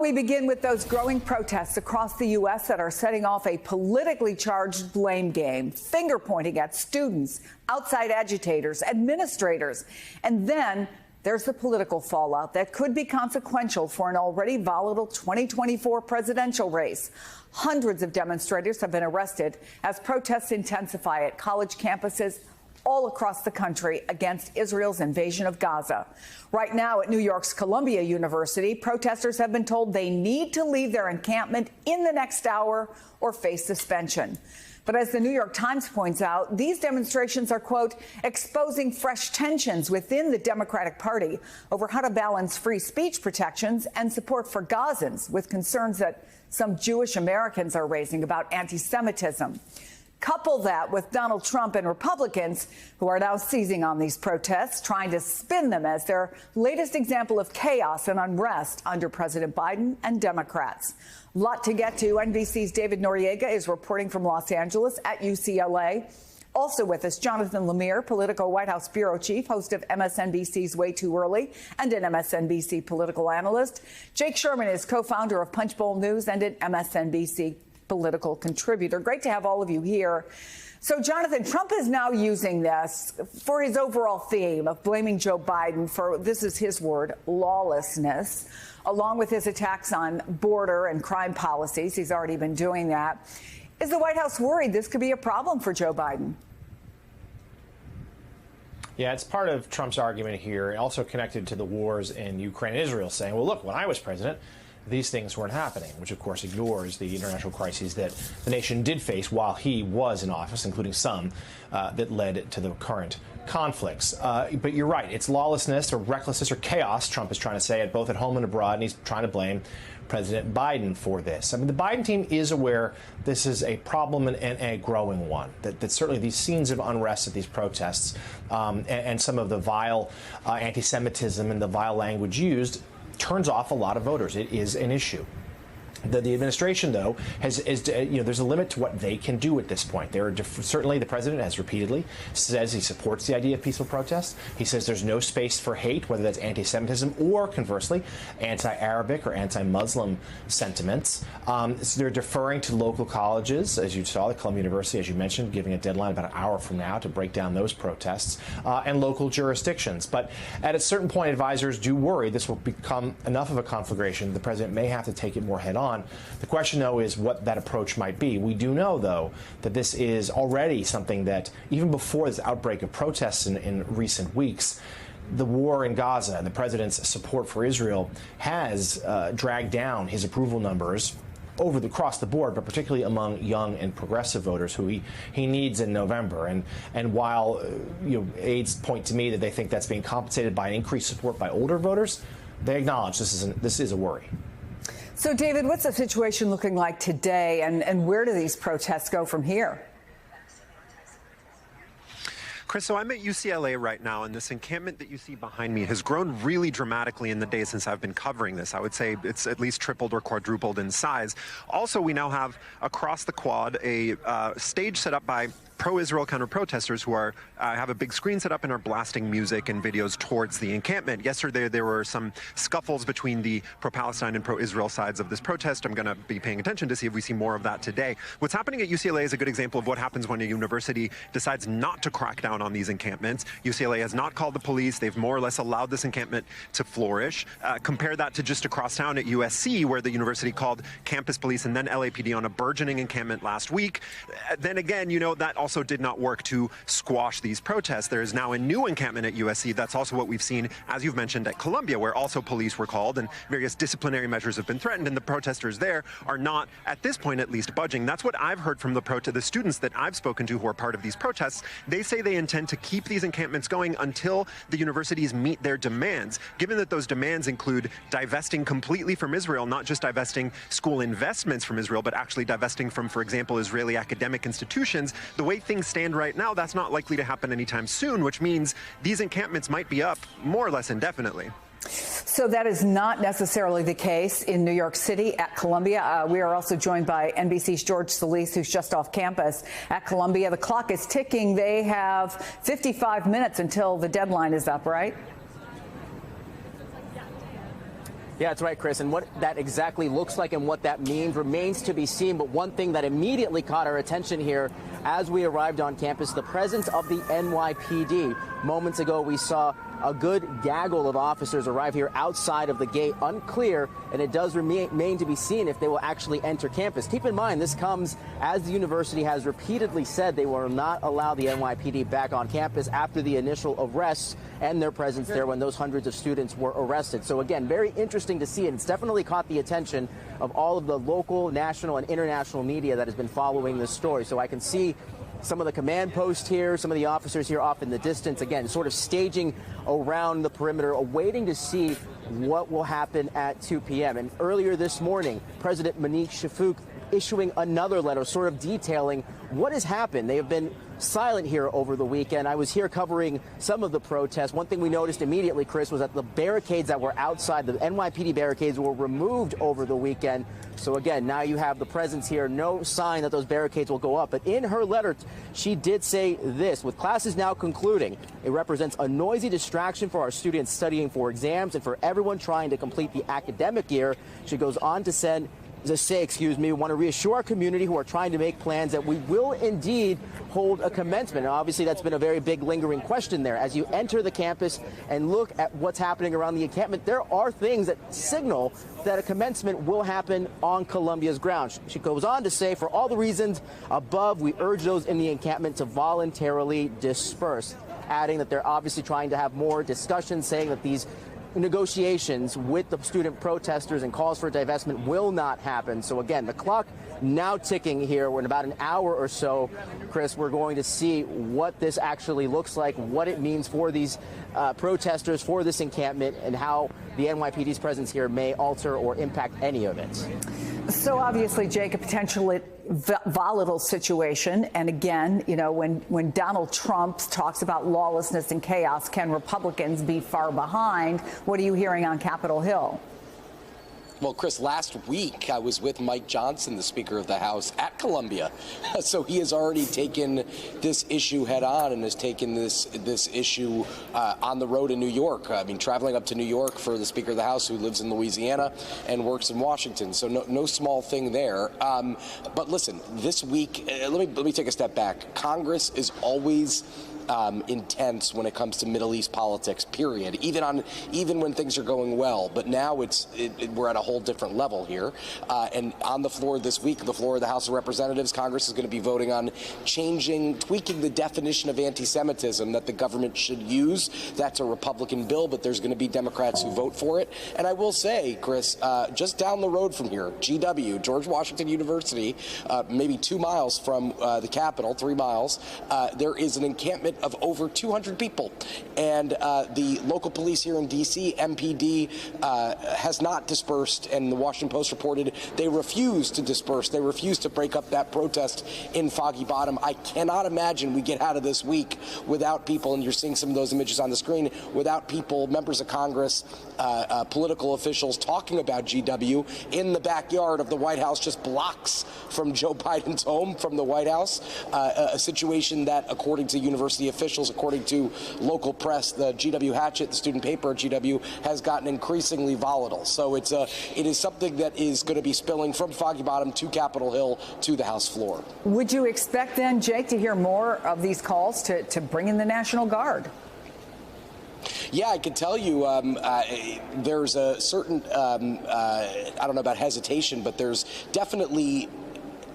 We begin with those growing protests across the U.S. that are setting off a politically charged blame game, finger pointing at students, outside agitators, administrators. And then there's the political fallout that could be consequential for an already volatile 2024 presidential race. Hundreds of demonstrators have been arrested as protests intensify at college campuses all across the country against Israel's invasion of Gaza. Right now at New York's Columbia University, protesters have been told they need to leave their encampment in the next hour or face suspension. But as the New York Times points out, these demonstrations are, quote, exposing fresh tensions within the Democratic Party over how to balance free speech protections and support for Gazans with concerns that some Jewish Americans are raising about anti-Semitism. Couple that with Donald Trump and Republicans who are now seizing on these protests, trying to spin them as their latest example of chaos and unrest under President Biden and Democrats. A lot to get to. NBC's David Noriega is reporting from Los Angeles at UCLA. Also with us, Jonathan Lemire, Politico White House bureau chief, host of MSNBC's Way Too Early, and an MSNBC political analyst. Jake Sherman is co-founder of Punchbowl News and an MSNBC political contributor. Great to have all of you here. So, Jonathan, Trump is now using this for his overall theme of blaming Joe Biden for, this is his word, lawlessness, along with his attacks on border and crime policies. He's already been doing that. Is the White House worried this could be a problem for Joe Biden? Yeah, it's part of Trump's argument here, also connected to the wars in Ukraine and Israel, saying, well, look, when I was president, these things weren't happening, which, of course, ignores the international crises that the nation did face while he was in office, including some that led to the current conflicts. But you're right. It's lawlessness or recklessness or chaos, Trump is trying to say it both at home and abroad, and he's trying to blame President Biden for this. I mean, the Biden team is aware this is a problem and a growing one, that certainly these scenes of unrest at these protests and some of the vile anti-Semitism and the vile language used turns off a lot of voters. It is an issue. The administration, though, there's a limit to what they can do at this point. Certainly, the president has repeatedly says he supports the idea of peaceful protests. He says there's no space for hate, whether that's anti-Semitism or, conversely, anti-Arabic or anti-Muslim sentiments. So they're deferring to local colleges, as you saw, the Columbia University, as you mentioned, giving a deadline about an hour from now to break down those protests, and local jurisdictions. But at a certain point, advisors do worry this will become enough of a conflagration. The president may have to take it more head-on. The question, though, is what that approach might be. We do know, though, that this is already something that, even before this outbreak of protests in recent weeks, the war in Gaza and the president's support for Israel has dragged down his approval numbers across the board, but particularly among young and progressive voters who he needs in November. And while aides point to me that they think that's being compensated by an increased support by older voters, they acknowledge this is a worry. So, David, what's the situation looking like today, and where do these protests go from here? Chris, so I'm at UCLA right now, and this encampment that you see behind me has grown really dramatically in the days since I've been covering this. I would say it's at least tripled or quadrupled in size. Also, we now have across the quad a stage set up by pro-Israel counter-protesters who have a big screen set up and are blasting music and videos towards the encampment. Yesterday, there were some scuffles between the pro-Palestine and pro-Israel sides of this protest. I'm going to be paying attention to see if we see more of that today. What's happening at UCLA is a good example of what happens when a university decides not to crack down on these encampments. UCLA has not called the police. They've more or less allowed this encampment to flourish. Compare that to just across town at USC, where the university called campus police and then LAPD on a burgeoning encampment last week. Then again, that also did not work to squash these protests. There is now a new encampment at USC. That's also what we've seen, as you've mentioned, at Columbia, where also police were called and various disciplinary measures have been threatened, and the protesters there are not, at this point at least, budging. That's what I've heard from the students that I've spoken to who are part of these protests. They say they intend to keep these encampments going until the universities meet their demands, given that those demands include divesting completely from Israel, not just divesting school investments from Israel, but actually divesting from, for example, Israeli academic institutions. The way things stand right now, that's not likely to happen anytime soon, which means these encampments might be up more or less indefinitely. So that is not necessarily the case in New York City at Columbia. We are also joined by NBC's George Solis, who's just off campus at Columbia. The clock is ticking. They have 55 minutes until the deadline is up, right? Yeah, that's right, Chris. And what that exactly looks like and what that means remains to be seen. But one thing that immediately caught our attention here as we arrived on campus, the presence of the NYPD. Moments ago, we saw a good gaggle of officers arrive here outside of the gate, unclear, and it does remain to be seen if they will actually enter campus. Keep in mind, this comes as the university has repeatedly said they will not allow the NYPD back on campus after the initial arrests and their presence there when those hundreds of students were arrested. So again, very interesting to see, and it's definitely caught the attention of all of the local, national, and international media that has been following this story. So I can see some of the command posts here, some of the officers here off in the distance, again, sort of staging around the perimeter, waiting to see what will happen at 2 p.m. And earlier this morning, President Monique Shafuk issuing another letter sort of detailing what has happened. They have been silent here over the weekend. I was here covering some of the protests. One thing we noticed immediately, Chris, was that the barricades that were outside, the NYPD barricades, were removed over the weekend. So again, now you have the presence here, no sign that those barricades will go up. But in her letter, she did say this: with classes now concluding, it represents a noisy distraction for our students studying for exams and for everyone trying to complete the academic year. She goes on to say, we want to reassure our community who are trying to make plans that we will indeed hold a commencement. And obviously, that's been a very big lingering question there. As you enter the campus and look at what's happening around the encampment, there are things that signal that a commencement will happen on Columbia's grounds. She goes on to say, for all the reasons above, we urge those in the encampment to voluntarily disperse, adding that they're obviously trying to have more discussions, saying that these negotiations with the student protesters and calls for divestment will not happen. So again, the clock now ticking here. We're in about an hour or so, Chris. We're going to see what this actually looks like, what it means for these protesters, for this encampment, and how the NYPD's presence here may alter or impact any of it. So obviously, Jake, a potentially volatile situation. And again, you know, when Donald Trump talks about lawlessness and chaos, can Republicans be far behind? What are you hearing on Capitol Hill? Well, Chris, last week I was with Mike Johnson, the Speaker of the House, at Columbia. So he has already taken this issue head on and has taken this issue on the road in New York. I mean, traveling up to New York for the Speaker of the House, who lives in Louisiana and works in Washington. So no small thing there. But listen, this week, let me take a step back. Congress is always intense when it comes to Middle East politics, period, even when things are going well. But now we're at a whole different level here. And on the floor this week, the floor of the House of Representatives, Congress is going to be voting on tweaking the definition of anti-Semitism that the government should use. That's a Republican bill, but there's going to be Democrats who vote for it. And I will say, Chris, just down the road from here, GW, George Washington University, maybe 2 miles from the Capitol, 3 miles, there is an encampment of over 200 people. And the local police here in D.C., MPD, has not dispersed, and the Washington Post reported they refuse to disperse. They refuse to break up that protest in Foggy Bottom. I cannot imagine we get out of this week without people, and you're seeing some of those images on the screen, without people, members of Congress, political officials talking about GW in the backyard of the White House, just blocks from Joe Biden's home from the White House, a situation that, according to university officials, according to local press, the GW Hatchet, the student paper at GW, has gotten increasingly volatile. So it is something that is going to be spilling from Foggy Bottom to Capitol Hill to the House floor. Would you expect then, Jake, to hear more of these calls to bring in the National Guard? Yeah, I can tell you there's a certain, I don't know about hesitation, but there's definitely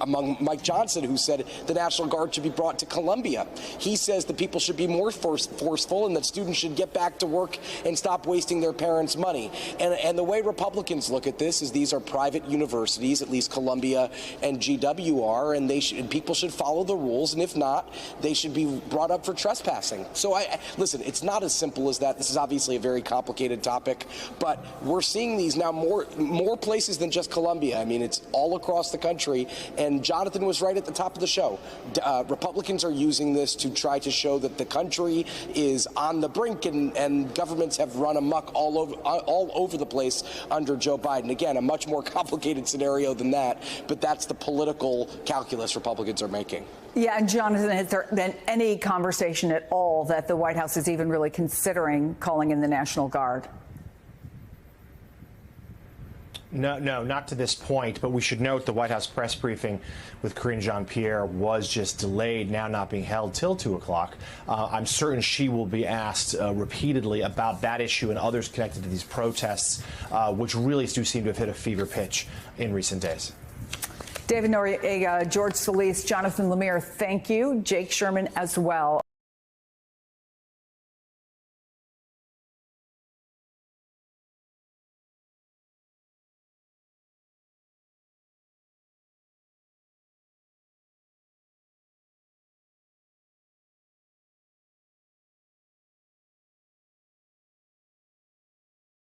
among Mike Johnson, who said the National Guard should be brought to Columbia. He says that people should be more forceful and that students should get back to work and stop wasting their parents' money. And the way Republicans look at this is these are private universities, at least Columbia and GW are, and people should follow the rules, and if not, they should be brought up for trespassing. So listen, it's not as simple as that. This is obviously a very complicated topic, but we're seeing these now more places than just Columbia. I mean, it's all across the country. And Jonathan was right at the top of the show. Republicans are using this to try to show that the country is on the brink, and governments have run amok all over the place under Joe Biden. Again, a much more complicated scenario than that, but that's the political calculus Republicans are making. Yeah, and Jonathan, has there been any conversation at all that the White House is even really considering calling in the National Guard? No, not to this point, but we should note the White House press briefing with Karine Jean-Pierre was just delayed, now not being held till 2 o'clock. I'm certain she will be asked repeatedly about that issue and others connected to these protests, which really do seem to have hit a fever pitch in recent days. David Noriega, George Solis, Jonathan Lemire, thank you. Jake Sherman as well.